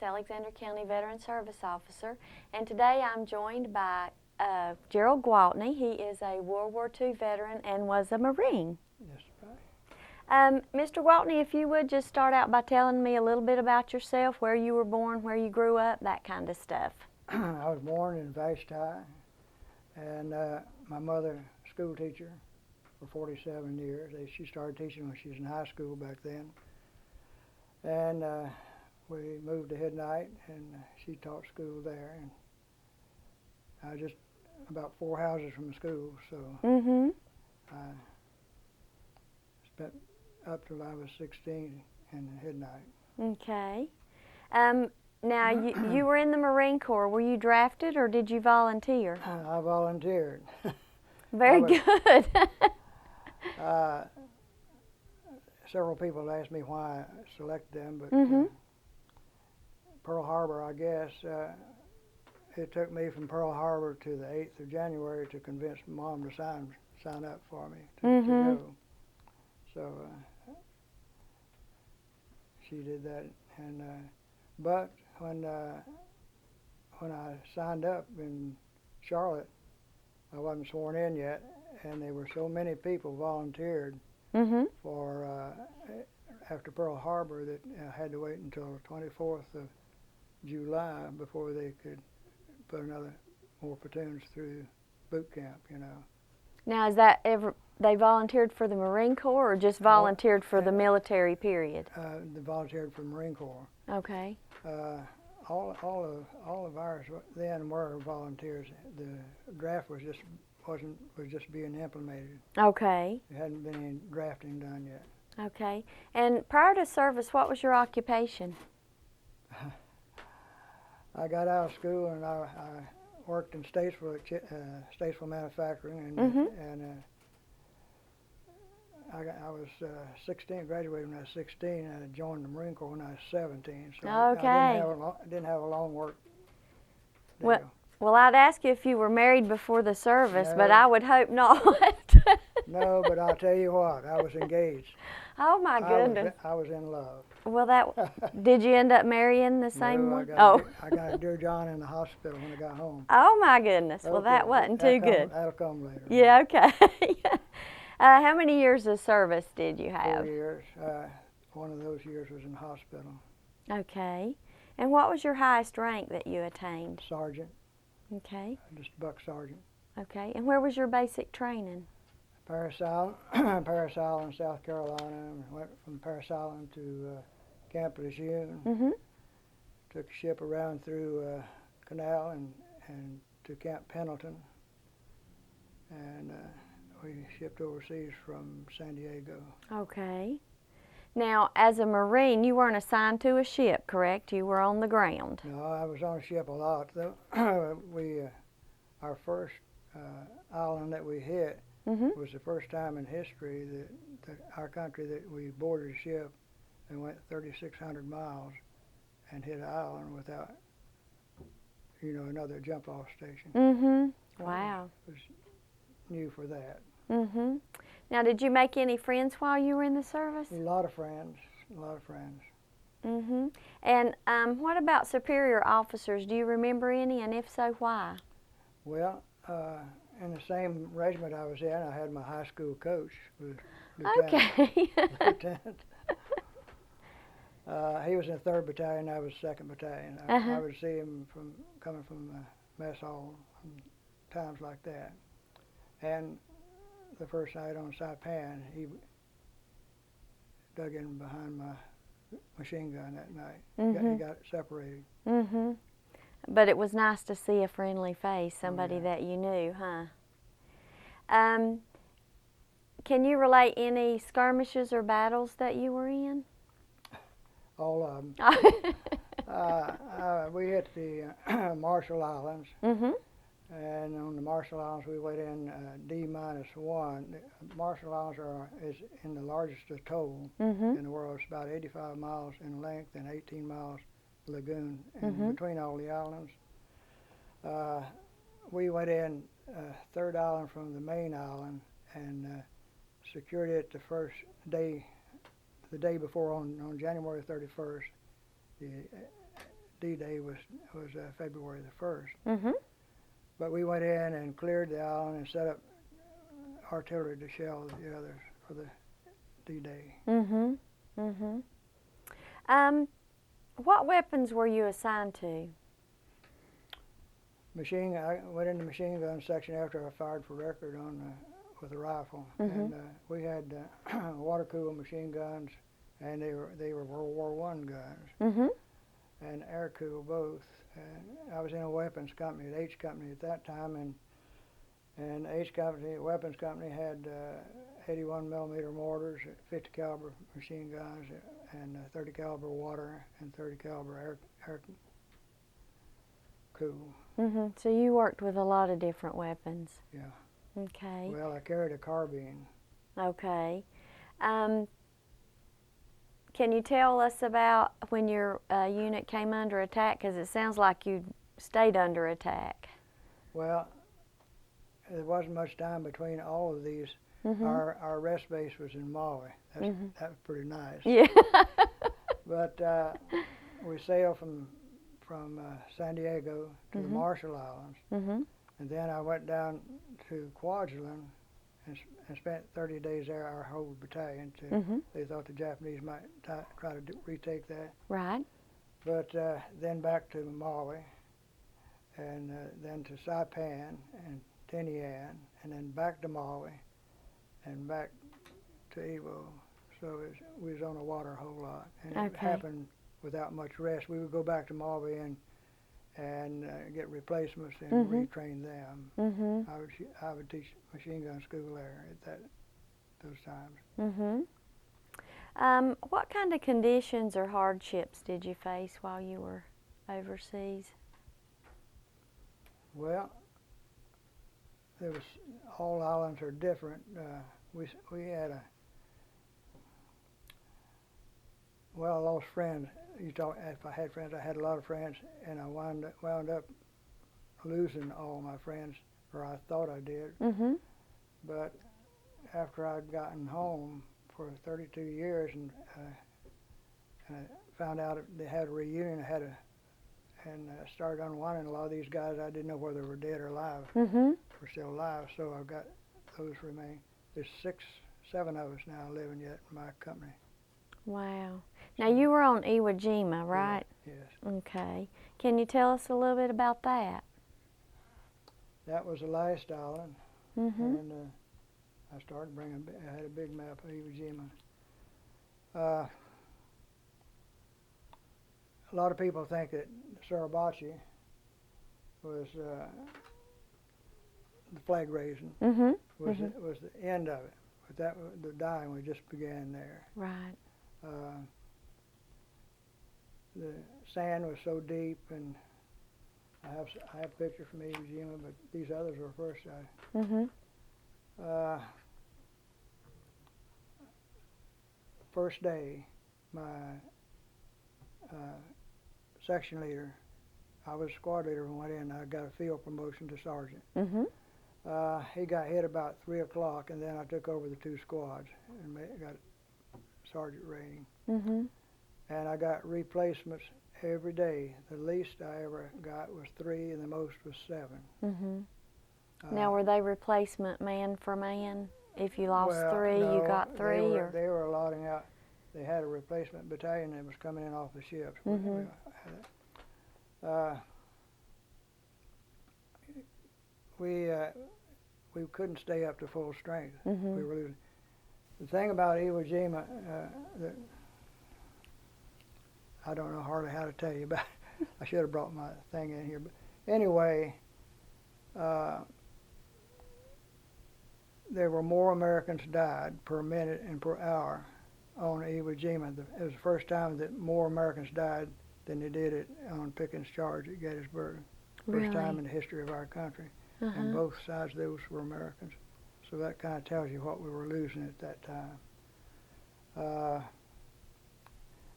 Alexander County Veteran Service Officer, and today I'm joined by Gerald Gwaltney. He is a World War II veteran and was a Marine. Yes, right. Mr. Gwaltney, if you would just start out by telling me a little bit about yourself, where you were born, where you grew up, that kind of stuff. I was born in Vashti, and my mother, school teacher for 47 years. She started teaching when she was in high school back then. And we moved to Midnight, and she taught school there. And I was just about 4 houses from the school, so I spent up till I was 16 in Midnight. Okay. Now, you were in the Marine Corps. Were you drafted or did you volunteer? I volunteered. Very good. Several people asked me why I selected them, but Pearl Harbor, I guess, it took me from Pearl Harbor to the 8th of January to convince Mom to sign up for me to go. So she did that, and but when I signed up in Charlotte, I wasn't sworn in yet, and there were so many people volunteered for after Pearl Harbor that I had to wait until the 24th of July before they could put more platoons through boot camp, you know. Now, is that they volunteered for the Marine Corps or just volunteered for the military period? They volunteered for the Marine Corps. Okay. All of ours then were volunteers. The draft was just being implemented. Okay. There hadn't been any drafting done yet. Okay. And prior to service, what was your occupation? I got out of school and I worked in Statesville manufacturing, and I was 16, graduated when I was 16, and I joined the Marine Corps when I was 17. So okay. I didn't have a long work deal. Well, I'd ask you if you were married before the service, No. but I would hope not. No, but I'll tell you what, I was engaged. Oh my goodness. I was in love. Well, did you end up marrying the same one? I got a dear John in the hospital when I got home. Oh my goodness. Well, that wasn't too good. That'll come later. Yeah, okay. How many years of service did you have? 4 years. One of those years was in the hospital. Okay. And what was your highest rank that you attained? Sergeant. Okay. Just buck sergeant. Okay. And where was your basic training? Parris Island, South Carolina. Went from Parris Island to Camp Lejeune. Took a ship around through Canal and to Camp Pendleton. And we shipped overseas from San Diego. Okay. Now, as a Marine, you weren't assigned to a ship, correct? You were on the ground. No, I was on a ship a lot. Our first island that we hit was the first time in history that our country that we boarded a ship and went 3,600 miles and hit an island without, another jump-off station. Wow. Was new for that. Now, did you make any friends while you were in the service? A lot of friends. And what about superior officers? Do you remember any, and if so, why? Well, in the same regiment I was in, I had my high school coach, was Lieutenant. He was in the 3rd Battalion, I was 2nd Battalion. I would see him coming from the mess hall, times like that. And the first night on Saipan, he dug in behind my machine gun that night. He got it separated. But it was nice to see a friendly face, somebody that you knew, huh? Can you relate any skirmishes or battles that you were in? All of them. We hit the Marshall Islands. And on the Marshall Islands, we went in D-1. The Marshall Islands is in the largest atoll in the world. It's about 85 miles in length and 18 miles lagoon between all the islands. We went in 3rd island from the main island and secured it the day before on January 31st. The D-Day was February the 1st. Mhm. But we went in and cleared the island and set up artillery to shell the others for the D-Day. Mhm. Mhm. What weapons were you assigned to? I went in the machine gun section after I fired for record with a rifle, and we had water-cooled machine guns, and they were World War I guns, Mhm. and air-cooled both. And I was in a weapons company at H Company at that time, and H Company, weapons company, had 81 millimeter mortars, 50 caliber machine guns, and 30 caliber water and 30 caliber air cool. Mhm. So you worked with a lot of different weapons. Yeah. Okay. Well, I carried a carbine. Okay. Can you tell us about when your unit came under attack? Because it sounds like you stayed under attack. Well, there wasn't much time between all of these. Mhm. Our rest base was in Maui. That was pretty nice. Yeah. But we sailed from San Diego to the Marshall Islands, Mhm. and then I went down to Kwajalein and spent 30 days there, our whole battalion. They thought the Japanese might try to retake that. Right. But then back to Maui, and then to Saipan and Tinian, and then back to Maui, and back to Iwo. So we was on the water a whole lot, and it Okay. happened without much rest. We would go back to Maui and get replacements and retrain them. Mhm. I would teach machine gun school there at those times. Mhm. What kind of conditions or hardships did you face while you were overseas? Well, there was all islands are different. We had I lost friends. If I had friends, I had a lot of friends, and I wound up losing all my friends, or I thought I did. Mhm. But after I'd gotten home for 32 years and I found out they had a reunion, and started unwinding a lot of these guys. I didn't know whether they were dead or alive. Mhm. Were still alive, so I've got those remain. There's 7 of us now living yet in my company. Wow. Now you were on Iwo Jima, right? Yeah, yes. Okay. Can you tell us a little bit about that? That was the last island, Mhm. and I started bringing. I had a big map of Iwo Jima. A lot of people think that Suribachi was the flag raising Mhm. was the end of it, but the dying we just began there. Right. The sand was so deep, and I have a picture from Iwo Jima, but these others were first. Mhm. First day, my section leader, I was squad leader when I went in. I got a field promotion to sergeant. Mhm. He got hit about 3 o'clock, and then I took over the 2 squads and got sergeant rating. Mhm. And I got replacements every day. The least I ever got was 3, and the most was 7. Mhm. Now, were they replacement man for man? If you lost 3, no, you got 3, or? they were allotting out. They had a replacement battalion that was coming in off the ships. Mhm. We couldn't stay up to full strength. Mhm. We were losing. The thing about Iwo Jima, I don't know hardly how to tell you about it. I should have brought my thing in here. But anyway, there were more Americans died per minute and per hour on Iwo Jima. It was the first time that more Americans died than they did on Pickens Charge at Gettysburg. First time in the history of our country. And both sides of those were Americans. So that kind of tells you what we were losing at that time.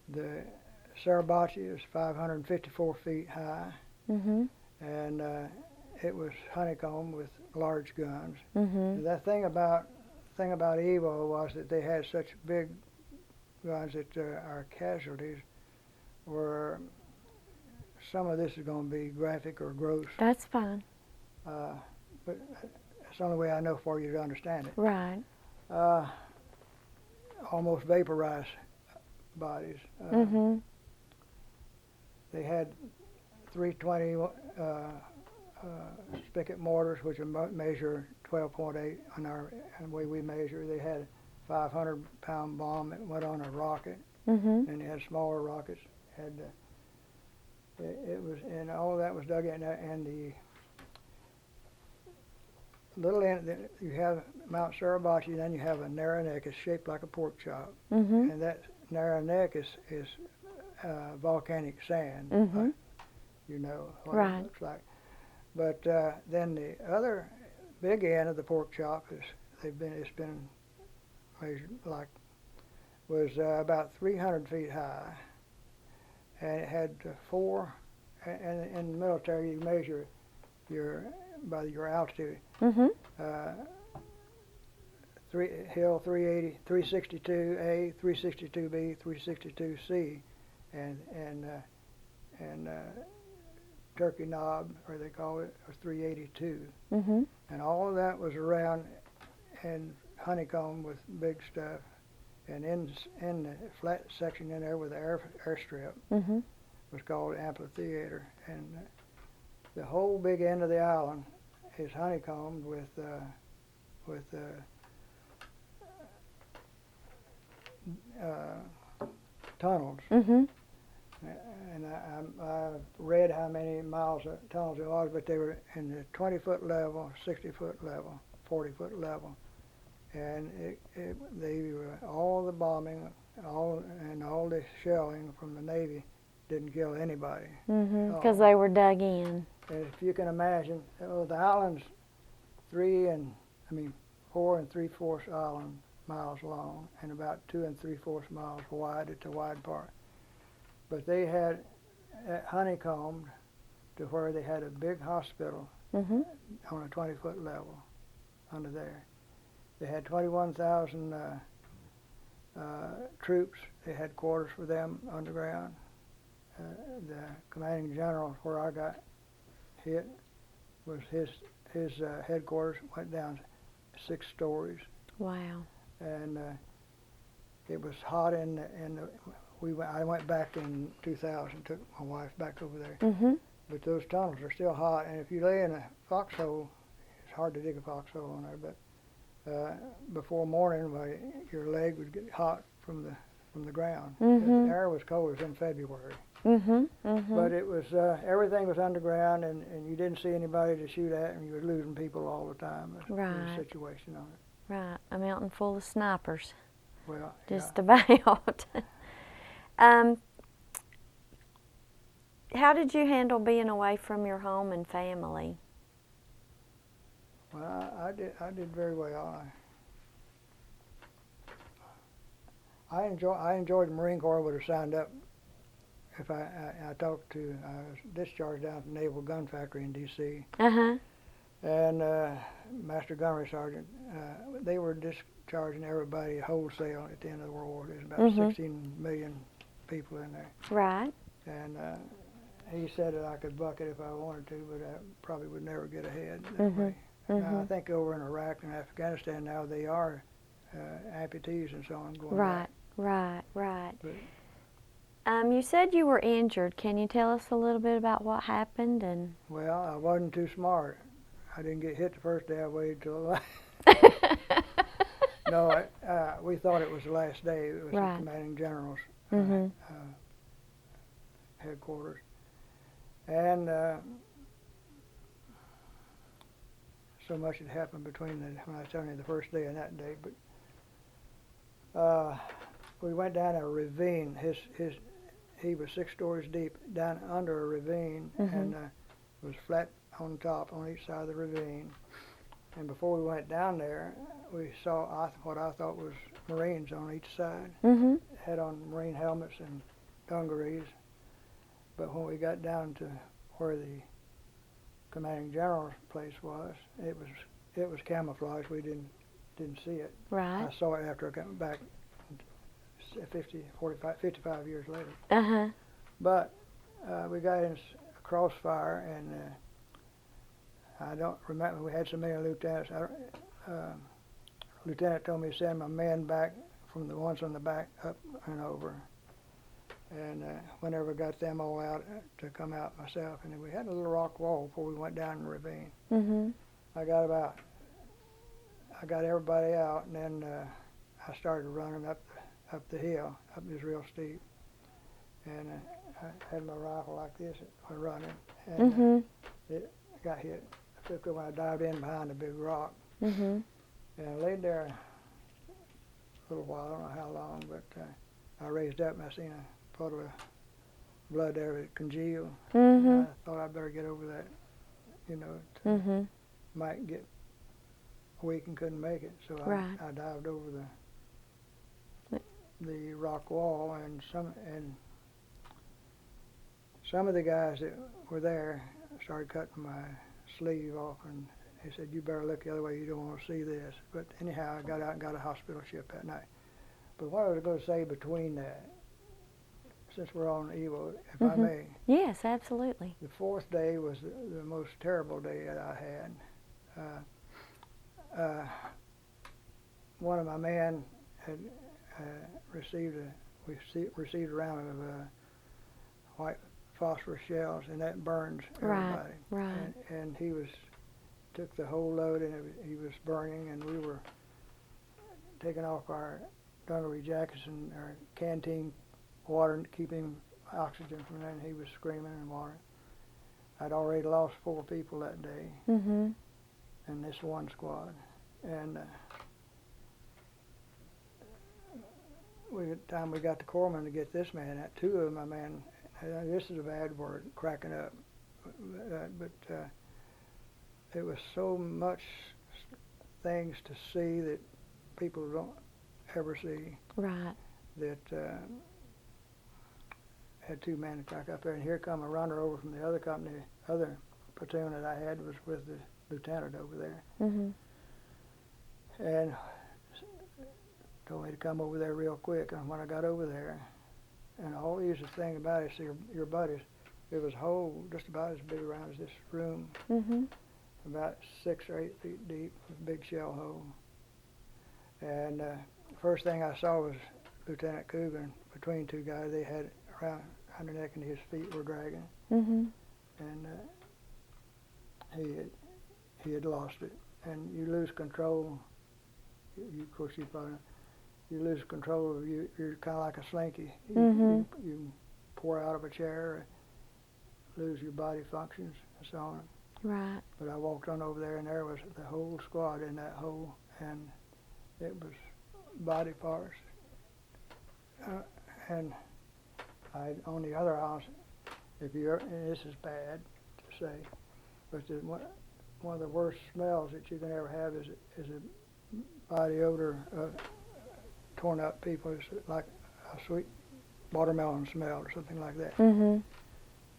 The Suribachi is 554 feet high, Mhm. and it was honeycombed with large guns. Mhm. The thing about Iwo was that they had such big guns that our casualties were some of this is going to be graphic or gross, That's fine. but it's the only way I know for you to understand it. Right. Almost vaporized bodies. Mhm. They had 320 spigot mortars, which measure 12.8 on the way we measure. They had a 500-pound bomb that went on a rocket, Mhm. and they had smaller rockets. Had it was, and all of that was dug in, and the little end, you have Mount Suribachi, then you have a narrow neck. It's shaped like a pork chop, Mhm. and that narrow neck is volcanic sand. Mhm. You know what Right. it looks like. But then the other big end of the pork chop it's been measured like was about 300 feet high, and it had four. And in the military, you measure by your altitude. Mhm. Hill 380, 362A, 362B, 362C, and Turkey Knob, or they call it, was 382. Mhm. And all of that was around and honeycombed with big stuff. And in the flat section in there with the airstrip Mhm. was called amphitheater. And the whole big end of the island is honeycombed with tunnels. Mhm. And I read how many miles of tunnels there was, but they were in the 20-foot level, 60-foot level, 40-foot level. And they were, all the bombing, all the shelling from the Navy didn't kill anybody. Mhm. Because they were dug in. And if you can imagine, the island's 4 3/4 island miles long and about 2 3/4 miles wide at the wide part. But they had honeycombed to where they had a big hospital Mhm. on a 20-foot level under there. They had 21,000 troops. They had quarters for them underground. The commanding general where I got hit was his headquarters went down 6 stories, Wow. and it was hot I went back in 2000, took my wife back over there. Mhm. But those tunnels are still hot, and if you lay in a foxhole, it's hard to dig a foxhole on there, but before morning, your leg would get hot from the ground. Mhm. The air was cold. It was in February. Mhm. Mhm. But it was everything was underground, and you didn't see anybody to shoot at, and you were losing people all the time. It was Right. a situation on it. Right. A mountain full of snipers. Well, Just about. um, how did you handle being away from your home and family? Well, I did very well. I enjoyed the Marine Corps. I would have signed up if I talked to. I was discharged down from Naval Gun Factory in D.C. Uh-huh. and Master Gunnery Sergeant. They were discharging everybody wholesale at the end of the World War. There's about 16 million people in there. Right. And he said that I could buck it if I wanted to, but I probably would never get ahead that way. Now, I think over in Iraq and Afghanistan now they are amputees and so on going back. Right. Right. But, you said you were injured. Can you tell us a little bit about what happened? And well, I wasn't too smart. I didn't get hit the first day. I waited till the last. No, we thought it was the last day. It was the commanding general's headquarters. And so much had happened between when I was telling you the first day and that day. But we went down a ravine. He was 6 stories deep down under a ravine, and it was flat on top on each side of the ravine. And before we went down there, we saw what I thought was Marines on each side. Had on Marine helmets and dungarees. But when we got down to where the commanding general's place was, it was camouflage. We didn't see it. right. I saw it after I got back 55 years later. Uh-huh. But we got in a crossfire, and I don't remember. We had so many lieutenants. Lieutenant told me to send my men back from the ones on the back up and over. And whenever I got them all out, to come out myself. And then we had a little rock wall before we went down the ravine. Mhm. I got everybody out, and then I started running up the hill. It was real steep. And I had my rifle like this running, and Mhm. it got hit. Particularly when I dived in behind a big rock. Mhm. And I laid there a little while, I don't know how long, but I raised up and I seen a puddle of blood there that congealed. Mhm. I thought I'd better get over that, to, Mhm. might get weak and couldn't make it. So Right. I dived over the rock wall, and some of the guys that were there started cutting my sleeve off, and he said, "You better look the other way, you don't want to see this." But anyhow, I got out and got a hospital ship that night. But what I was going to say between that, since we're on Evo, if I may, Yes, absolutely. the fourth day was the most terrible day that I had. One of my men had received a round of white phosphorus shells, and that burns everybody. Right. And he took the whole load, and he was burning, and we were taking off our dungaree jackets and our canteen water and keeping oxygen from that, and he was screaming and watering. I'd already lost 4 people that day Mhm. in this one squad, and time we got the corpsman to get this man out. 2 of my men, this is a bad word, cracking up, but it was so much things to see that people don't ever see. Right. That had 2 men crack up there, and here come a runner over from the other company, other platoon that I had was with the lieutenant over there, Mhm. and told me to come over there real quick. And when I got over there, and the whole easiest thing about it is your buddies, it was a hole just about as big around as this room, Mhm. about 6 or 8 feet deep, a big shell hole. And first thing I saw was Lieutenant Coogan between 2 guys. They had around their neck, and his feet were dragging, Mhm. and he had lost it. And you lose control. Of course, you lose control of you. You're kind of like a slinky. You pour out of a chair, lose your body functions, and so on. Right. But I walked on over there, and there was the whole squad in that hole, and it was body parts. And on the other house, and this is bad to say, but one of the worst smells that you can ever have is a body odor of torn up people. It's like a sweet watermelon smell or something like that. Mhm.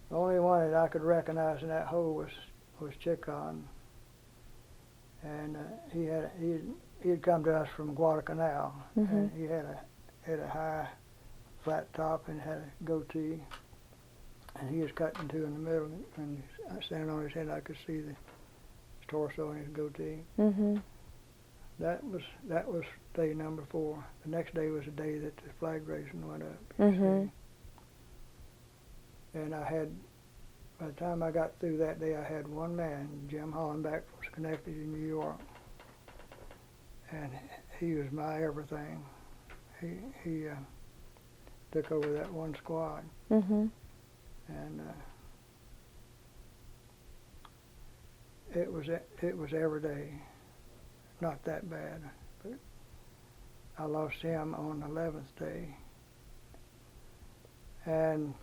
The only one that I could recognize in that hole was Chickon, and he had come to us from Guadalcanal, and he had a high flat top and had a goatee, and he was cut in 2 in the middle, and standing on his head I could see his torso and his goatee. Mhm. That was day number 4. The next day was the day that the flag raising went up. Mhm. And by the time I got through that day, I had 1 man, Jim Hollenbeck from Schenectady, New York, and he was my everything. He took over that 1 squad, Mhm. and it was every day. Not that bad, but I lost him on the 11th day, and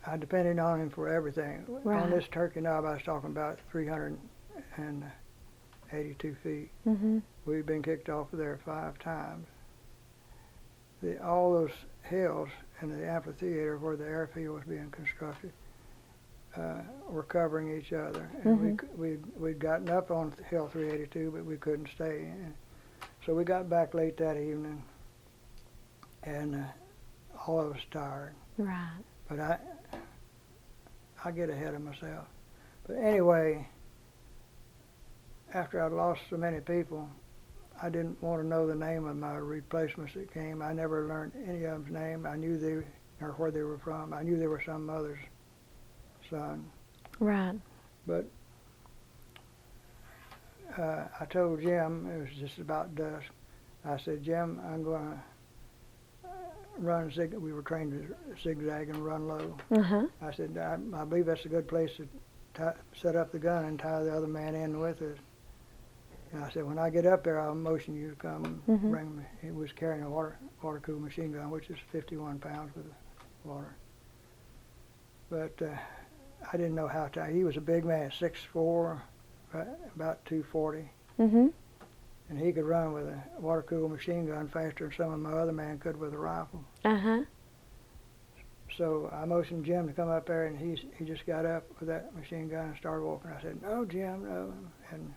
I depended on him for everything. Right. On this turkey knob I was talking about, 382 feet. Mhm. We've been kicked off of there 5 times. All those hills in the amphitheater where the airfield was being constructed were covering each other, and we'd gotten up on Hill 382, but we couldn't stay. And so we got back late that evening, and all of us tired. Right. But I get ahead of myself. But anyway, after I'd lost so many people, I didn't want to know the name of my replacements that came. I never learned any of them's name. I knew they or where they were from. I knew they were some mother's son. Right. But I told Jim, it was just about dusk, I said, Jim, I'm going to run we were trained to zigzag and run low. Uh-huh. I said, I believe that's a good place to set up the gun and tie the other man in with it. And I said, when I get up there, I'll motion you to come bring me. He was carrying a water-cooled machine gun, which is 51 pounds with water. But I didn't know how to. He was a big man, 6'4", about 240. Mm-hmm. And he could run with a water-cooled machine gun faster than some of my other men could with a rifle. Uh-huh. So I motioned Jim to come up there, and he just got up with that machine gun and started walking. I said, no, Jim, no. And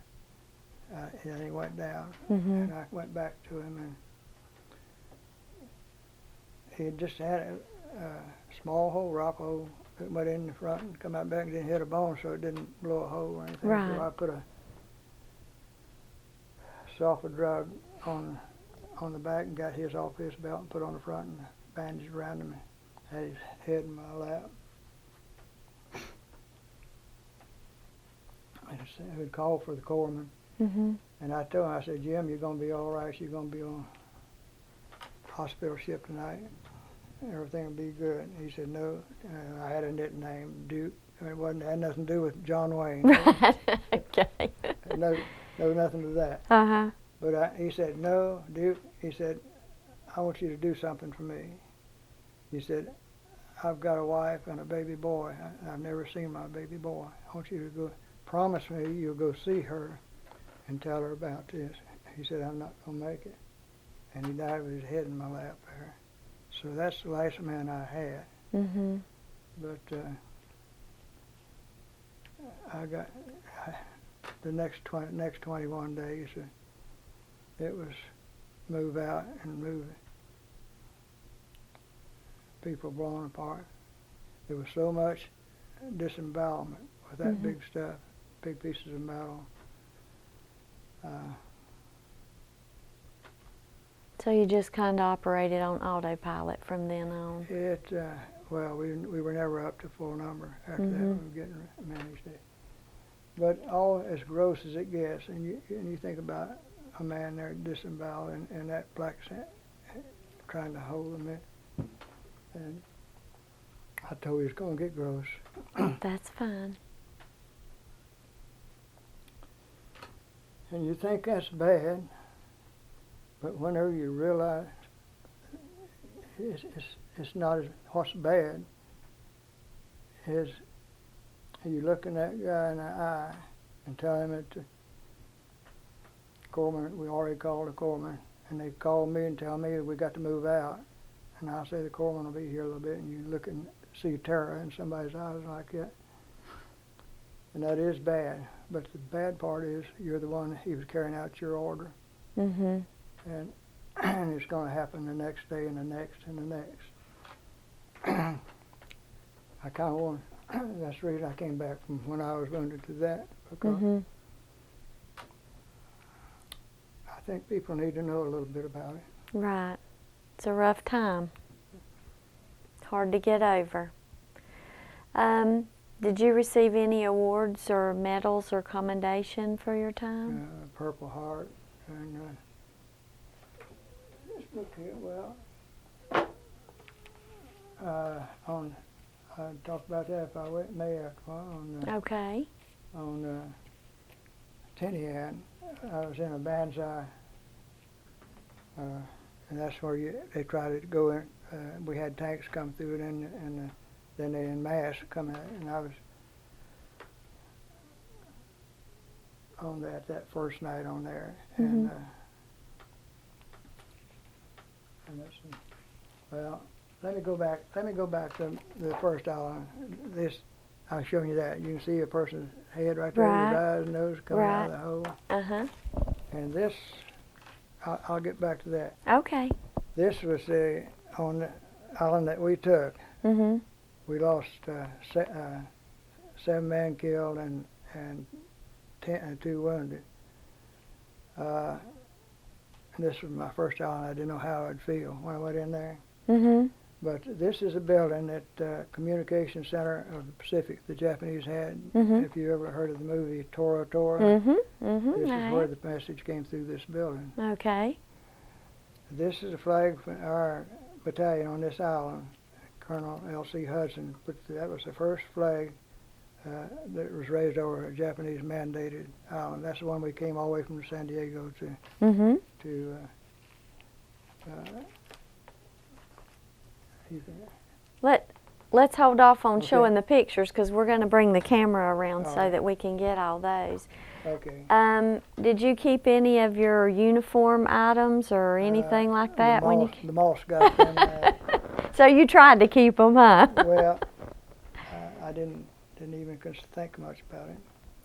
he went down, and I went back to him, and he had just had a small hole, rock hole, that went in the front and come out back and didn't hit a bone, so it didn't blow a hole or anything. Right. So I put a sulfur drug on the back and got his off his belt and put on the front and bandaged around him and had his head in my lap. And I would call for the corpsman. Mm-hmm. And I told him, I said, Jim, you're going to be all right. You're going to be on hospital ship tonight. Everything will be good. He said, no. I had a nickname, Duke. It had nothing to do with John Wayne. Okay. No, nothing to that. Uh-huh. But he said, no, Duke. He said, I want you to do something for me. He said, I've got a wife and a baby boy. I've never seen my baby boy. I want you to go, promise me you'll go see her and tell her about this. He said, I'm not going to make it. And he died with his head in my lap there. So that's the last man I had. Mm-hmm. But I got the next 21 days, it was move out and move people blown apart. There was so much disembowelment with that big stuff, big pieces of metal. So you just kind of operated on autopilot from then on? Well, we were never up to full number after that. We were getting managed it. But all as gross as it gets, and you think about a man there disemboweled and that black sand trying to hold him in. And I told you it's going to get gross. That's fine. And you think that's bad, but whenever you realize it's not as what's bad is you looking that guy in the eye and tell him that the corpsman, we already called the corpsman, and they call me and tell me that we got to move out. And I'll say the corpsman will be here a little bit, and you look and see terror in somebody's eyes like that. And that is bad. But the bad part is you're the one, he was carrying out your order. Mm-hmm. And it's going to happen the next day and the next and the next. I kind of want, that's the reason I came back from when I was wounded to that, because I think people need to know a little bit about it. Right. It's a rough time. It's hard to get over. Did you receive any awards or medals or commendation for your time? Purple Heart, and let's look here, well, I'll talk about that if I may after a while. Okay. On Tinian, I was in a banzai, and that's where they try to go in. We had tanks come through it, and then they en masse come in, and I was on that first night on there, and that's, well, let me go back to the first hour. This, I'll show you that. You can see a person's head right there, his eyes, nose coming out of the hole. Uh-huh. And this, I'll get back to that. Okay. This was on island that we took, Mhm. we lost 7 men killed and 2 wounded. This was my first island. I didn't know how I'd feel when I went in there. Mhm. But this is a building that Communication Center of the Pacific, the Japanese had. Mhm. If you ever heard of the movie Tora Tora, Mhm. Mhm. this is I where have. the message came through this building. Okay. This is a flag for our battalion on this island. Colonel L.C. Hudson that was the first flag that was raised over a Japanese mandated island. That's the one we came all the way from San Diego to Mhm. you can, Let's hold off on Okay. showing the pictures because we're going to bring the camera around All so right. that we can get all those. okay. Did you keep any of your uniform items or anything like that when you? The moss got them. So you tried to keep them, huh? Well, I didn't even think much about it.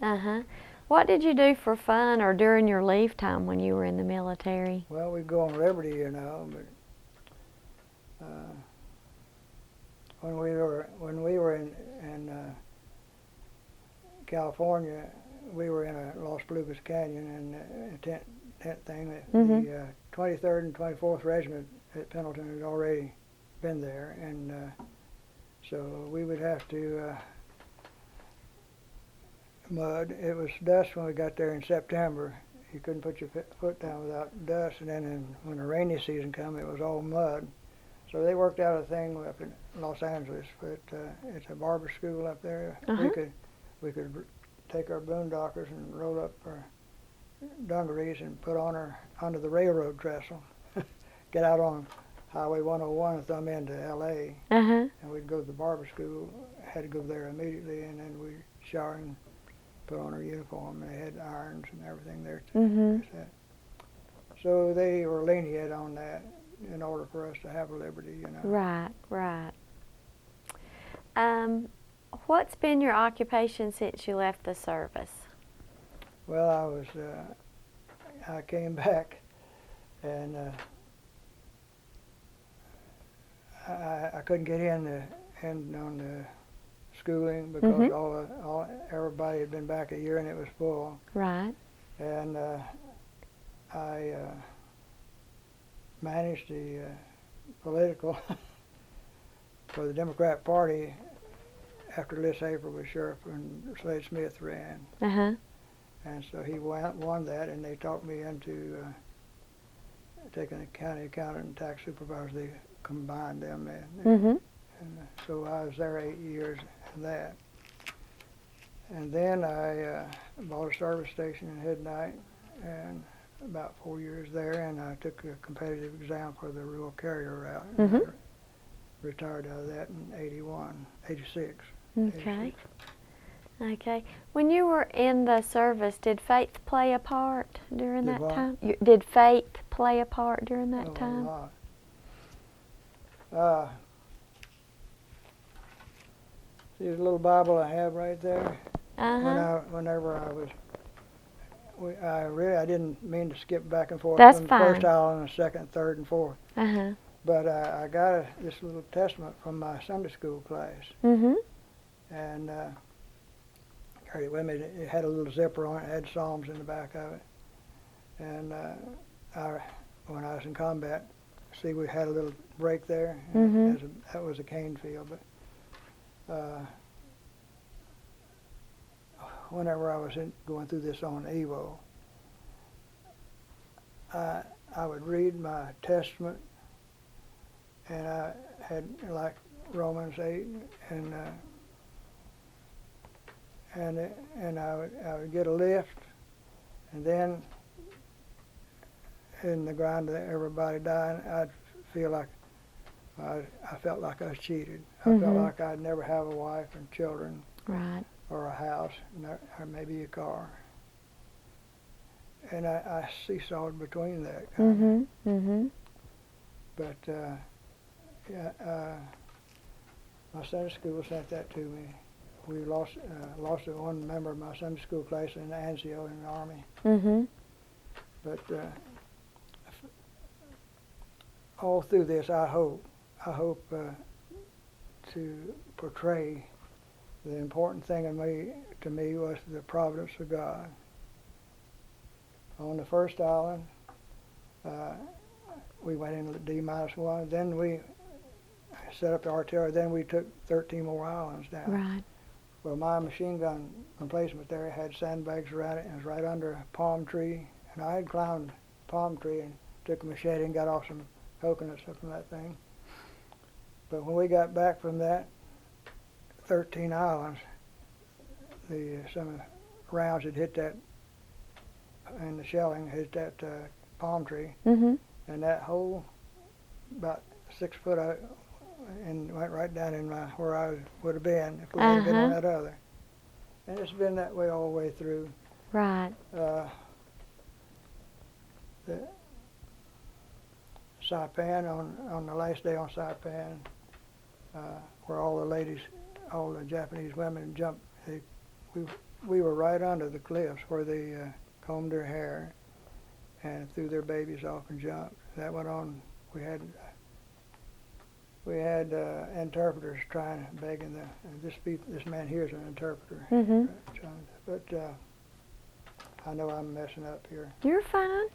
Uh-huh. What did you do for fun or during your leave time when you were in the military? Well, we go on liberty, you know, but when we were in California, we were in a Los Pelucas Canyon and a tent thing. Mhm. The 23rd and 24th Regiment at Pendleton had already been there, and so we would have to mud. It was dust when we got there in September. You couldn't put your foot down without dust, and then when the rainy season came, it was all mud. So they worked out a thing up in Los Angeles, but it's a barber school up there. Uh-huh. We could take our boondockers and roll up our dungarees and put on onto the railroad trestle, get out on Highway 101 and thumb into L.A. Uh-huh. And we'd go to the barber school. Had to go there immediately, and then we'd shower and put on our uniform. And they had irons and everything there. Mhm. So they were lenient on that in order for us to have a liberty, you know. Right, right. What's been your occupation since you left the service? Well, I came back, and I couldn't get in on the schooling because Mhm. everybody had been back a year and it was full. Right. And I managed the political for the Democrat Party after Liz Hafer was sheriff and Slade Smith ran. Uh-huh. And so he won that, and they talked me into taking a county accountant and tax supervisor. They combined them then. Mhm. And so I was there 8 years in that. And then I bought a service station in Headnight, and about 4 years there, and I took a competitive exam for the rural carrier route. And Mhm. I retired out of that in 86. Okay. Okay. When you were in the service, did faith play a part during Did that what? time? Did faith play a part during that Oh, time? a lot. See the little Bible I have right there? Uh-huh. Whenever I was, I didn't mean to skip back and forth That's from the fine. first island and second, third, and fourth. Uh-huh. But I got this little testament from my Sunday school class, Mhm. and carried it with me. It had a little zipper on it. It had Psalms in the back of it. And when I was in combat, see, we had a little break there. Mhm. That was a cane field. But whenever I was going through this on Evo, I would read my testament, and I had like Romans 8, and I would get a lift, and then in the grind of everybody dying, I'd feel like I felt like I was cheated. I felt Mhm. like I'd never have a wife and children Right. or a house or maybe a car. And I seesawed between that kind of. Mhm. Mhm. But my Sunday school sent that to me. We lost one member of my Sunday school class in Anzio in the Army. Mhm. But all through this, I hope I hope to portray the important thing to me was the providence of God. On the first island, we went in D-1. Then we set up the artillery. Then we took 13 more islands down. Right. Well, my machine gun emplacement there had sandbags around it, and it was right under a palm tree. And I had climbed a palm tree and took a machete and got off some coconuts from that thing. But when we got back from that 13 islands, some rounds had hit that, and the shelling hit that palm tree, Mm-hmm. and that hole, about 6 foot out, and went right down in where I would have been if we had been on that other. And it's been that way all the way through. Right. The Saipan, on the last day on Saipan, where all the ladies, all the Japanese women jumped, we were right under the cliffs where they combed their hair and threw their babies off and jumped. That went on. We had interpreters begging this man here is an interpreter. Mm-hmm. But I know I'm messing up here. You're fine.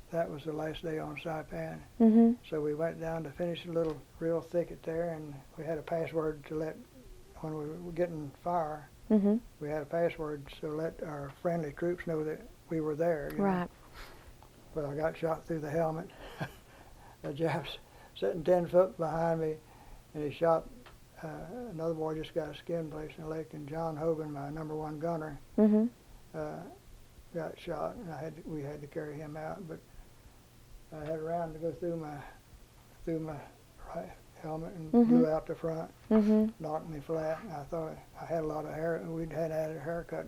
That was the last day on Saipan. Mm-hmm. So we went down to finish a little real thicket there, and we had a password to let, when we were getting fire, Mm-hmm. we had a password to let our friendly troops know that we were there. You know. Right. Well, I got shot through the helmet. A Jap's sitting 10 foot behind me, and he shot another boy just got a skin place in the leg, and John Hogan, my #1 gunner, Mm-hmm. got shot, and we had to carry him out. But I had a round to go through my right helmet and blew out the front, knocked me flat. And I thought I had a lot of hair. We'd had a haircut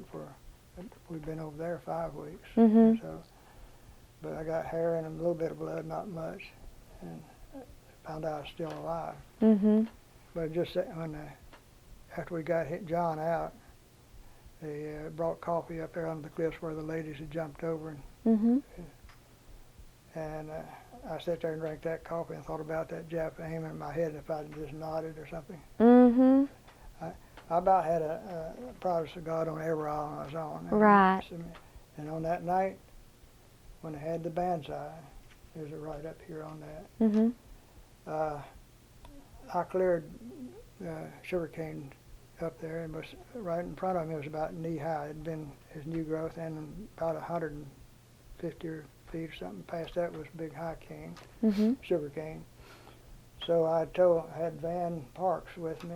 we'd been over there 5 weeks. So, but I got hair and a little bit of blood, not much, and found out I was still alive. Mm-hmm. But just after we got John out, they brought coffee up there on the cliffs where the ladies had jumped over, and I sat there and drank that coffee and thought about that Jap aiming at my head, and if I'd just nodded or something. Mm-hmm. I about had a promise of God on every island I was on. Right. And on that night, when I had the banzai, there's it right up here on that. Mm-hmm. I cleared sugarcane up there, and was right in front of me. It was about knee high. It had been his new growth, and about 150 feet or something past that was big high cane, sugar cane. So I had Van Parks with me.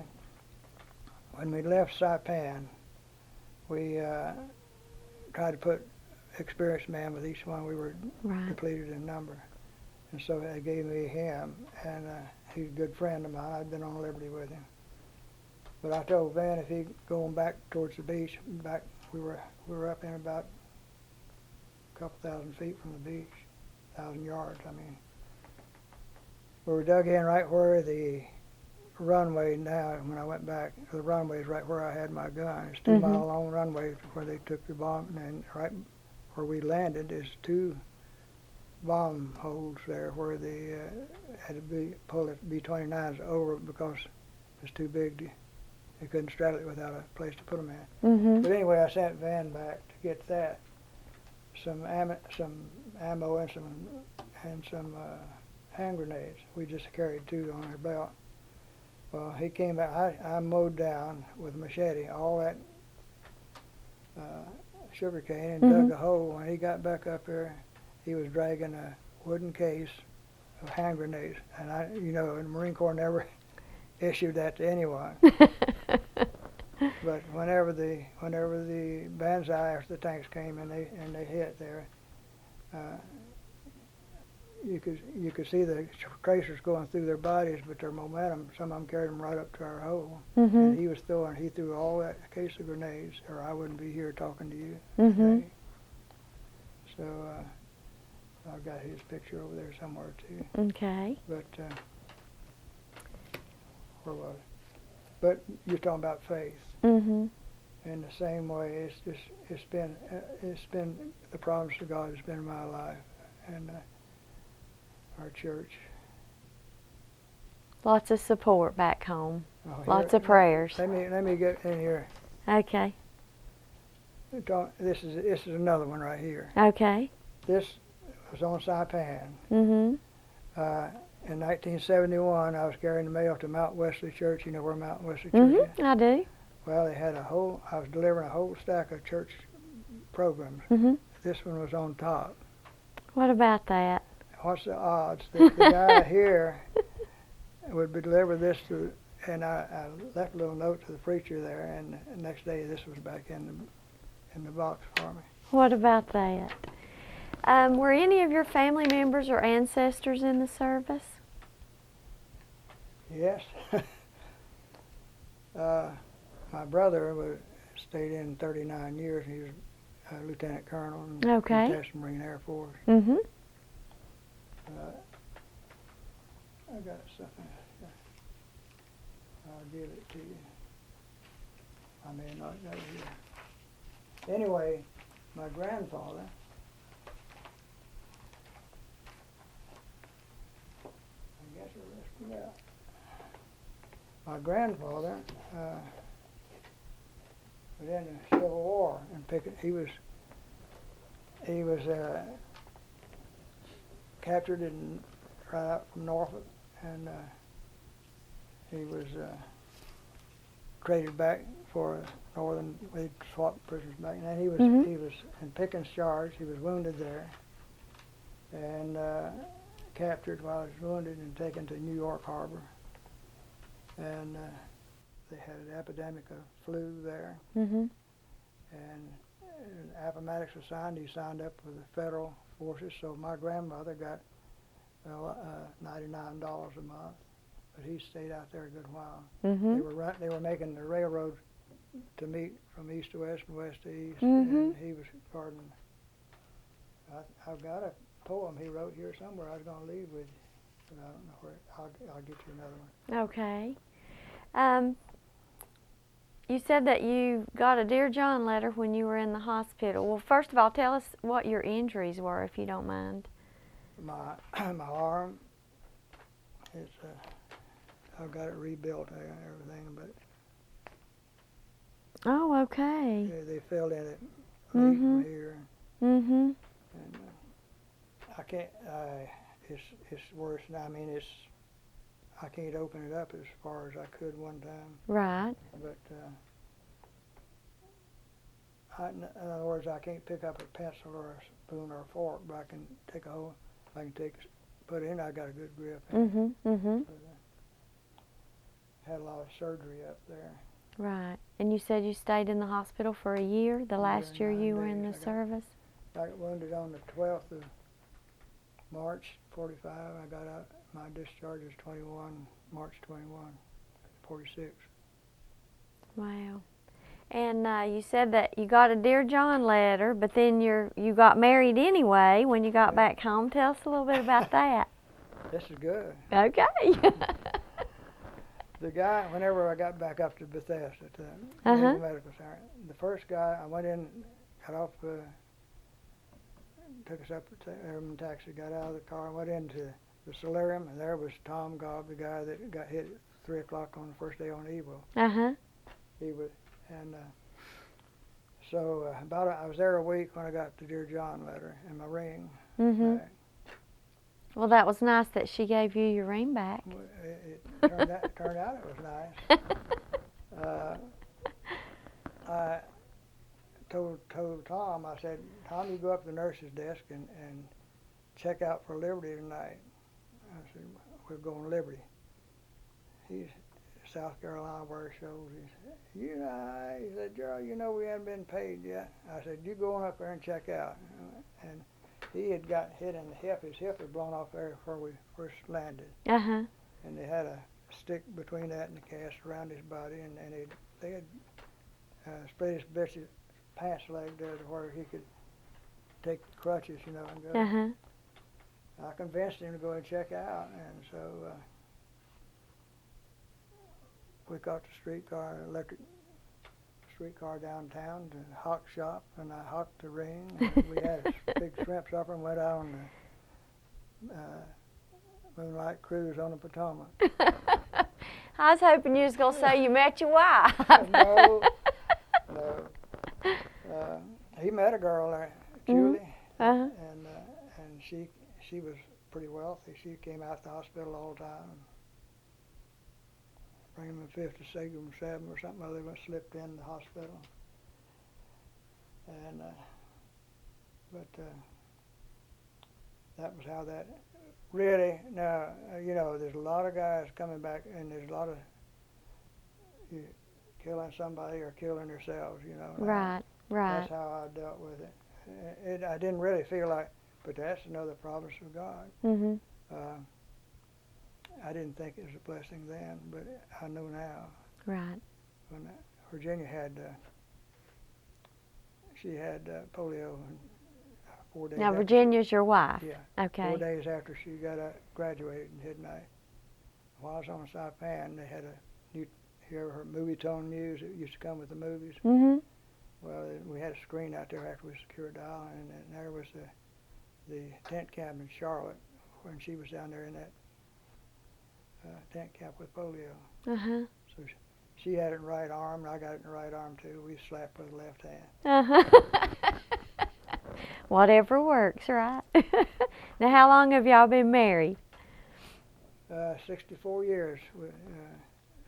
When we left Saipan, we tried to put experienced man with each one. We were depleted in number, and so they gave me him, and he's a good friend of mine. I'd been on liberty with him. But I told Van if he going back towards the beach, we were up in about a couple thousand feet from the beach, 1,000 yards. I mean, we were dug in right where the runway now. When I went back, the runway is right where I had my gun. It's 2 mile long runway where they took the bomb, and right where we landed is 2 bomb holes there where they had to pull the B-29s over because it's too big. They couldn't straddle it without a place to put them in. But anyway, I sent Van back to get that, some ammo and some hand grenades. We just carried 2 on our belt. Well, he came back. I mowed down with a machete all that sugar cane and dug a hole. When he got back up there, he was dragging a wooden case of hand grenades. And the Marine Corps never issued that to anyone. But whenever the banzai after the tanks came and they hit there, you could see the tracers going through their bodies, but their momentum, some of them carried them right up to our hole. And he threw all that case of grenades, or I wouldn't be here talking to you today. So I've got his picture over there somewhere too. Okay. But where was it? But you're talking about faith. In the same way, it's been the promise of God has been in my life, and our church. Lots of support back home. Oh, Lots of prayers. Let me get in here. Okay. This is another one right here. Okay. This was on Saipan. Mhm. In 1971, I was carrying the mail to Mount Wesley Church. You know where Mount Wesley Church is? I do. Well, they had I was delivering a whole stack of church programs. Mhm. This one was on top. What about that? What's the odds that the guy here would be deliver this to, and I left a little note to the preacher there, and the next day this was back in the box for me. What about that? Were any of your family members or ancestors in the service? Yes. My brother stayed in 39 years. He was a lieutenant colonel in the Okay. Texas Marine Air Force. Mhm. I got something. I'll give it to you. I may not got it here. Anyway, my grandfather, I guess I left it out. My grandfather was in the Civil War and he was captured in right out from Norfolk, and he was traded back for northern. They swapped prisoners back, and then he was in Pickens charge. He was wounded there, and captured while he was wounded and taken to New York Harbor, and they had an epidemic of flu there, Mhm. and Appomattox was signed. He signed up with the federal forces, so my grandmother got $99 a month, but he stayed out there a good while. Mhm. They were making the railroad to meet from east to west and west to east, Mhm. and he was guarding. I've got a poem he wrote here somewhere. I was going to leave with you, but I don't know where. I'll get you another one. Okay. You said that you got a Dear John letter when you were in the hospital. Well, first of all, tell us what your injuries were, if you don't mind. My arm, it's I've got it rebuilt and everything, but Oh, okay. they filled in it late from here, Mhm. and I can't. It's worse now. I mean, I can't open it up as far as I could one time, Right. but in other words, I can't pick up a pencil or a spoon or a fork, but I can take a hole. I can put it in. I got a good grip. Mhm. Mhm. But, had a lot of surgery up there. Right. And you said you stayed in the hospital for a year, the last year 9 you were in the days. service? I got wounded on the 12th of March, 45. I got out. My discharge was March 21, 46. Wow. And you said that you got a Dear John letter, but then you got married anyway when you got Yeah. back home. Tell us a little bit about that. This is good. Okay. The guy, whenever I got back up to Bethesda, to Naval Medical Center, the first guy, I went in, got off, took us up to Airman Taxi, got out of the car, and went into the solarium, and there was Tom Gobb, the guy that got hit at 3 o'clock on the first day on Evo. He was, and so I was there a week when I got the Dear John letter and my ring back. Well, that was nice that she gave you your ring back. Well, it turned out it was nice. I told Tom, I said, Tom, you go up to the nurse's desk and check out for Liberty tonight. I said, we're going to Liberty. He's South Carolina where it shows. He said, Gerald, you know we haven't been paid yet. I said, you go on up there and check out. And he had got hit in the hip. His hip had blown off there where we first landed. And they had a stick between that and the cast around his body, and they had split his bitch's pants leg there to where he could take the crutches, and go. I convinced him to go and check out, and so we caught the electric streetcar downtown to the hock shop, and I hocked the ring. And we had a big shrimp supper and went out on the moonlight cruise on the Potomac. I was hoping you was gonna say you met your wife. No, no. He met a girl there, Julie, Uh-huh. and she was pretty wealthy. She came out the hospital all the time. Bring him in 50 Signum 7 or something other than slipped in the hospital. And that was how that really. Now there's a lot of guys coming back, and there's a lot of killing somebody or killing themselves. Right. Right. That's how I dealt with it. I didn't really feel like, but that's another providence of God. Mhm. I didn't think it was a blessing then, but I know now. Right. When Virginia she had polio in 4 days. Now after Virginia's your wife. Yeah. Okay. 4 days after she graduated in Midnight. While I was on Saipan, they had you ever heard movie tone news? It used to come with the movies. Mhm. Well, we had a screen out there after we secured the island, and there was the tent camp in Charlotte when she was down there in that tent camp with polio. Uh-huh. So she had it in the right arm, and I got it in the right arm too. We slapped with the left hand. Uh-huh. Whatever works, right? Now, how long have y'all been married? 64 years.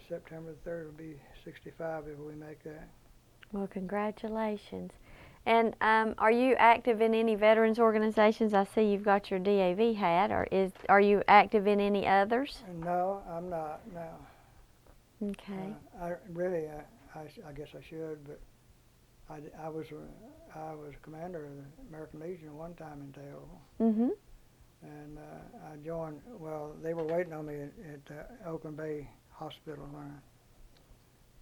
September the 3rd will be 65 if we make that. Well, congratulations. And are you active in any veterans organizations? I see you've got your DAV hat. Are you active in any others? No, I'm not. No. Okay. I guess I should, but I was a commander of the American Legion one time in Taylorville. Mhm. And I joined. Well, they were waiting on me at Oakland Bay Hospital when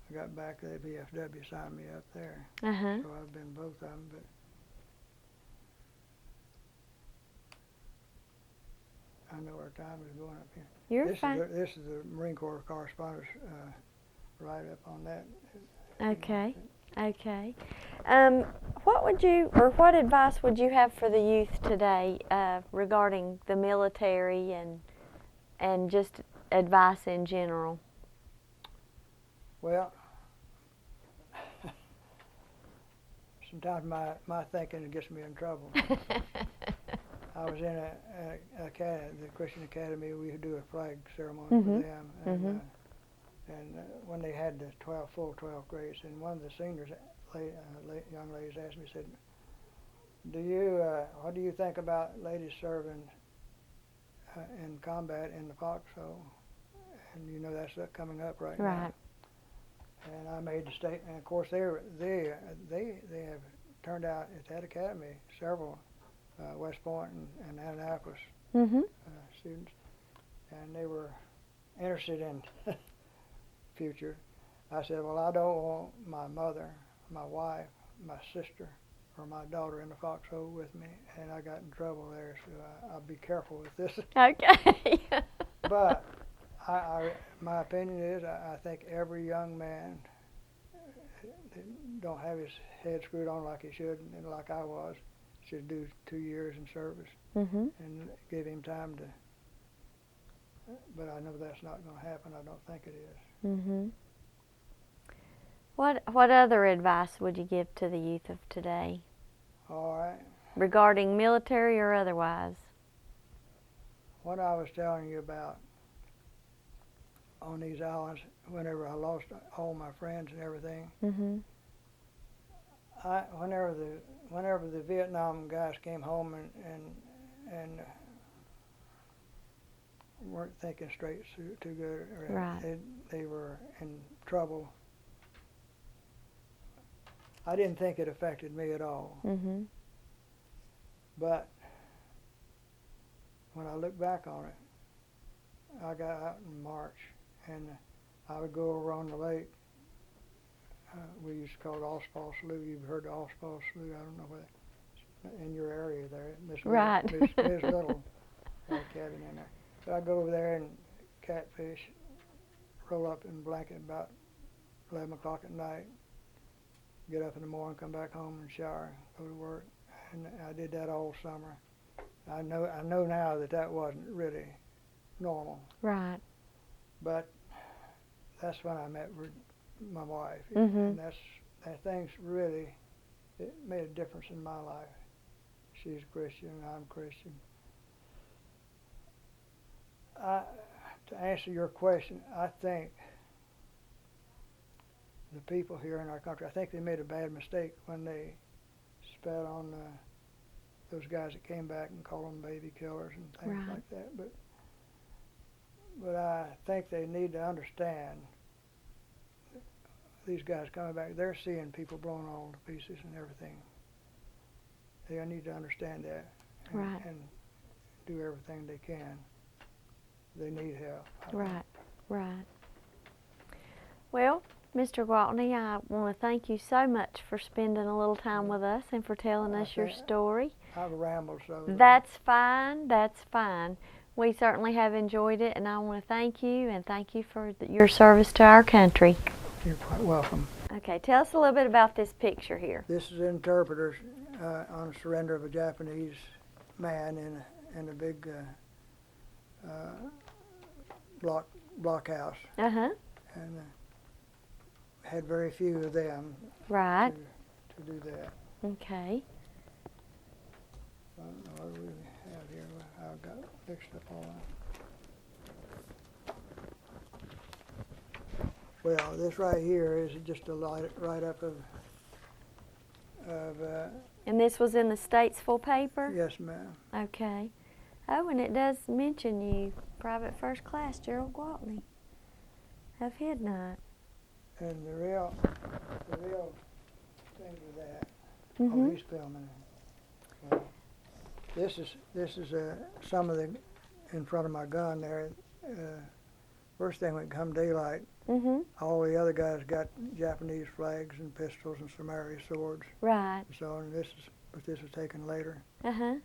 I got back. The VFW signed me up there. Uh-huh. So I've been both of them, but I know our time is going up here. You're fine. This is the Marine Corps correspondence write up on that. Okay. Okay. What advice would you have for the youth today regarding the military and just advice in general? Well, sometimes my thinking gets me in trouble. I was in the Christian Academy. We would do a flag ceremony for them, and when they had the full 12 grades, and one of the seniors, young ladies, asked me, said, "What do you think about ladies serving in combat in the foxhole?" And that's coming up right now. Right. And I made the statement. And of course, they have turned out at that academy several West Point and Annapolis students, and they were interested in future. I said, well, I don't want my mother, my wife, my sister, or my daughter in the foxhole with me, and I got in trouble there, so I'll be careful with this. Okay. But my opinion is, I think every young man that don't have his head screwed on like he should, and like I was, should do 2 years in service and give him time to. But I know that's not going to happen. I don't think it is. What other advice would you give to the youth of today? All right. Regarding military or otherwise? What I was telling you about on these islands, whenever I lost all my friends and everything, whenever the Vietnam guys came home and weren't thinking straight too good, or Right. they were in trouble, I didn't think it affected me at all. But when I look back on it, I got out in March, and I would go over on the lake. We used to call it Ospaw Slough. You've heard of Ospaw Slough? I don't know whether in your area there. Right. Miss Little cabin in there. So I'd go over there and catfish, roll up in a blanket about 11 o'clock at night, get up in the morning, come back home and shower, go to work. And I did that all summer. I know now that wasn't really normal. Right. But that's when I met my wife, Mhm. and that thing's really, it made a difference in my life. She's Christian, I'm Christian. To answer your question, I think the people here in our country, I think they made a bad mistake when they spat on those guys that came back and called them baby killers and things Right. like that. But I think they need to understand these guys coming back, they're seeing people blown all to pieces and everything. They need to understand that Right. and do everything they can. They need help. Right. Right. Well, Mr. Gwaltney, I want to thank you so much for spending a little time with us and for telling us your story. I've rambled, so. That's fine. That's fine. We certainly have enjoyed it, and I want to thank you and thank you for your service to our country. You're quite welcome. Okay, tell us a little bit about this picture here. This is interpreters on the surrender of a Japanese man in a big blockhouse, Uh-huh. and had very few of them Right. to do that. Okay. I don't know what do we have here. I got mixed up all that. Well, this right here is just a write-up of And this was in the Statesville paper? yes, ma'am. Okay. Oh, and it does mention you, Private First Class Gerald Gwaltney of Midnight. And the real thing with that. Mhm. Oh, he's filming it. Well, this is some of the in front of my gun there. First thing when it come daylight, Mhm. all the other guys got Japanese flags and pistols and samurai swords. Right. So, and this was taken later. Uh-huh.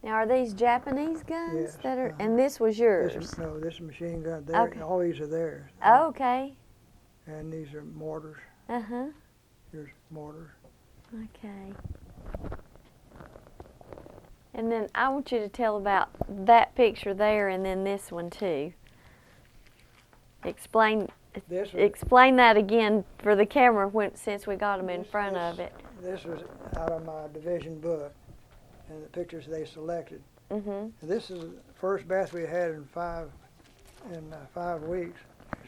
Now, are these Japanese guns Yes, that are? uh-huh. And this was yours. This is machine gun. Okay. All these are theirs. Oh, okay. And these are mortars. Uh-huh. Here's mortars. Okay. And then I want you to tell about that picture there and then this one too. Explain that again for the camera since we got them in front of it. This was out of my division book, and the pictures they selected. Mhm. This is the first bath we had in 5 weeks.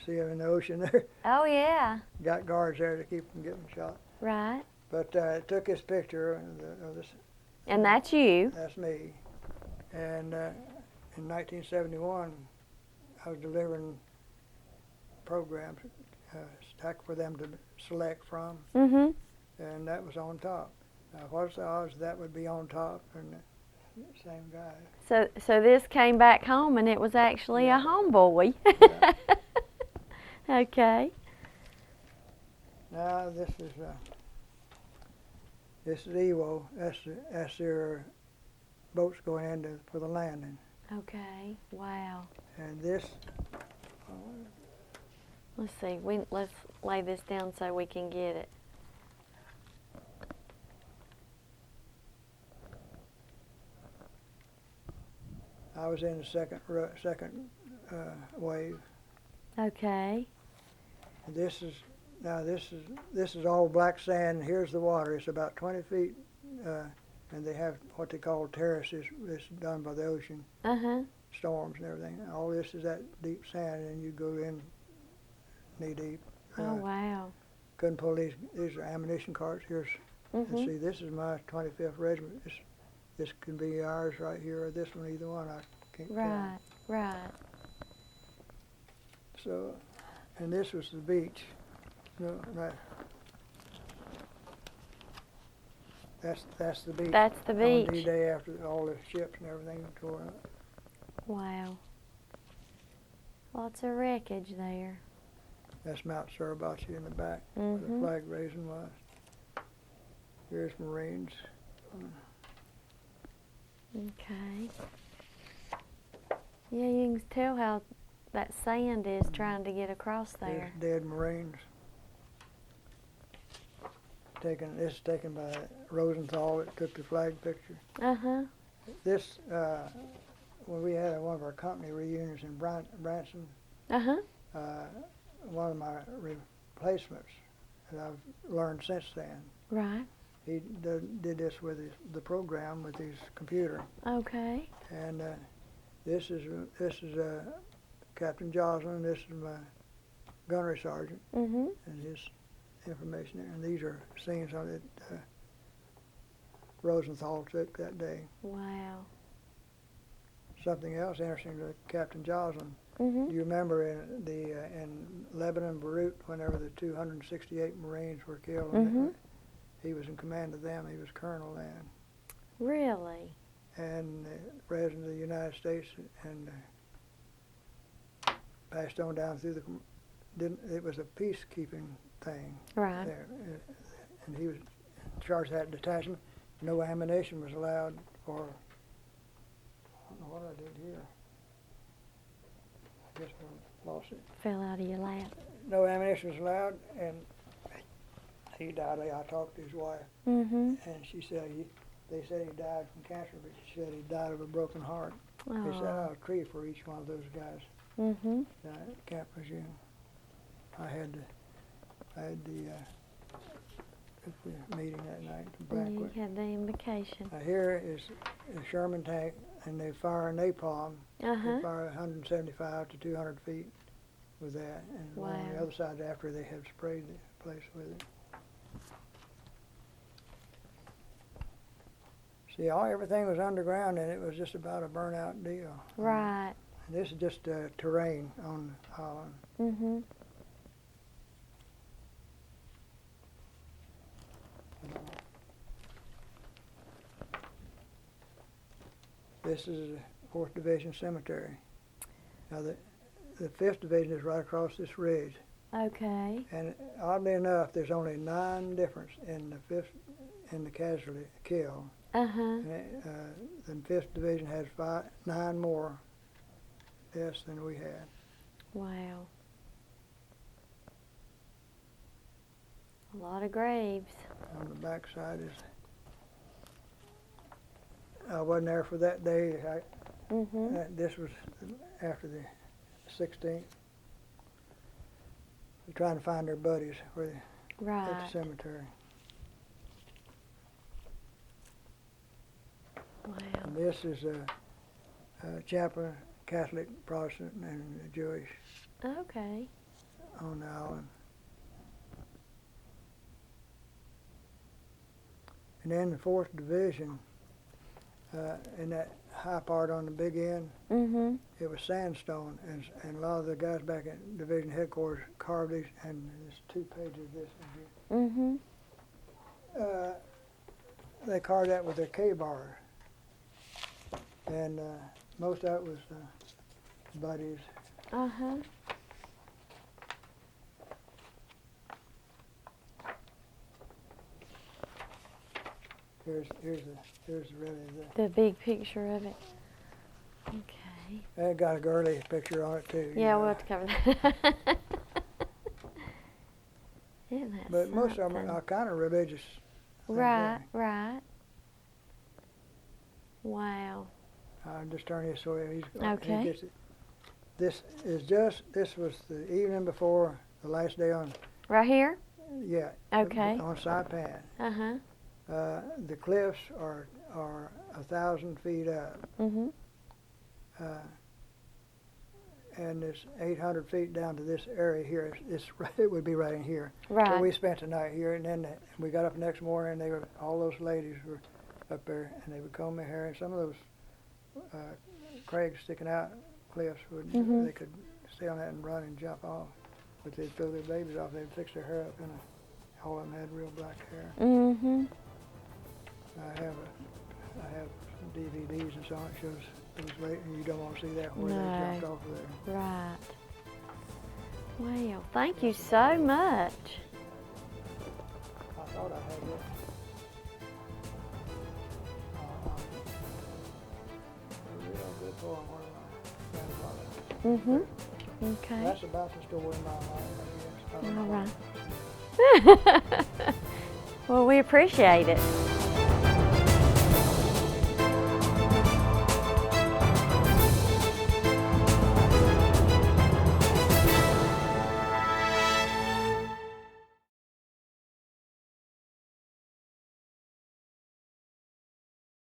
See them in the ocean there. Oh yeah. Got guards there to keep them getting shot. Right. But it took this picture of this. And that's you. That's me. And in 1971, I was delivering programs for them to select from, Mhm. and that was on top. What's the odds that would be on top and the same guy? So this came back home and it was actually Yeah. a homeboy. Yeah. Okay. Now this is Ewo. That's their boats going in for the landing. Okay. Wow. And this, Let's see. Let's lay this down so we can get it. I was in the second wave. Okay. And this is all black sand. Here's the water. It's about 20 feet, and they have what they call terraces. It's done by the ocean, Uh-huh. storms and everything. All this is that deep sand, and you go in knee deep. Oh wow. Couldn't pull these. These are ammunition carts. Here's and Mhm. see. This is my 25th regiment. This can be ours right here, or this one. Either one. I can't tell. Right. Right. So, and this was the beach. No, right. That's the beach. That's the On beach. D-Day after all the ships and everything were torn up. Wow. Lots of wreckage there. That's Mount Suribachi in the back, where the Mhm. flag raising was. Here's Marines. Okay. Yeah, you can tell how that sand is trying to get across there. There's dead Marines. This is taken by Rosenthal that took the flag picture. Uh-huh. This when we had one of our company reunions in Branson, Uh-huh. one of my replacements that I've learned since then, Right. he did this with the program with his computer. Okay. And this is Captain Joslin. This is my gunnery sergeant, Mm-hmm. and his information there. And these are scenes on it Rosenthal took that day. Wow. Something else interesting to Captain Joslin. Mm-hmm. Do you remember in Lebanon, Beirut, whenever the 268 Marines were killed? Mm-hmm. He was in command of them. He was colonel then. Really? And the President of the United States, and passed on down through it was a peacekeeping thing. Right. There. And he was charged that detachment. No ammunition was allowed for, I don't know what I did here. I guess I lost it. Fell out of your lap. No ammunition was allowed, and he died. I talked to his wife, Mm-hmm. and she said they said he died from cancer, but she said he died of a broken heart. They set Oh. out a tree for each one of those guys Mm-hmm. at Camp Lejeune. I had the meeting that night, the And you banquet. had the invocation. Here is a Sherman tank, and they fire napalm. Uh-huh. They fire 175 to 200 feet with that, and on the Wow. other side after they had sprayed the place with it. See, everything was underground, and it was just about a burnout deal. Right. And this is just terrain on the island. Mm-hmm. This is the 4th Division Cemetery. Now the 5th Division is right across this ridge, Okay. and oddly enough, there's only 9 difference in the casualty kill. Uh-huh. And the 5th Division has 9 more deaths than we had. Wow. A lot of graves. On the back side is, I wasn't there for that day. Mm-hmm. This was after the 16th. They're trying to find their buddies at the Right. cemetery. Wow. And this is a chaplain, Catholic, Protestant, and Jewish Okay. on the island. And then the 4th Division, in that high part on the big end, Mm-hmm. it was sandstone, and a lot of the guys back at Division Headquarters carved these, and there's 2 pages of this in Mm-hmm. here. They carved that with their K-bar, and most of it was buddies. Uh-huh. Here's really The big picture of it. Okay. it got a girly picture on it too. you Yeah, know. we'll have to cover that. Isn't that But most of them something? are kind of religious. things, Right, right. Wow. I'll just turn this way. Okay. He gets it. This was the evening before the last day on, Right here? yeah. Okay. On Saipan. Uh-huh. The cliffs are 1,000 feet up, Mm-hmm. and it's 800 feet down to this area here. It would be right in here. Right. So we spent the night here, and then we got up the next morning, and all those ladies were up there, and they would comb their hair, and some of those crags sticking out cliffs Mhm. they could stay on that and run and jump off, but they'd throw their babies off. They'd fix their hair up, and all of them had real black hair. Mm-hmm. I have some DVDs and so on. It shows those ladies, and you don't want to see that where No. they jumped off of there. Right. Well, thank you so much. I thought I had it. A real good poem, one of my grandfather's. Mm-hmm. Okay. That's about the story of my life, I guess. I don't All know. right. Well, we appreciate it.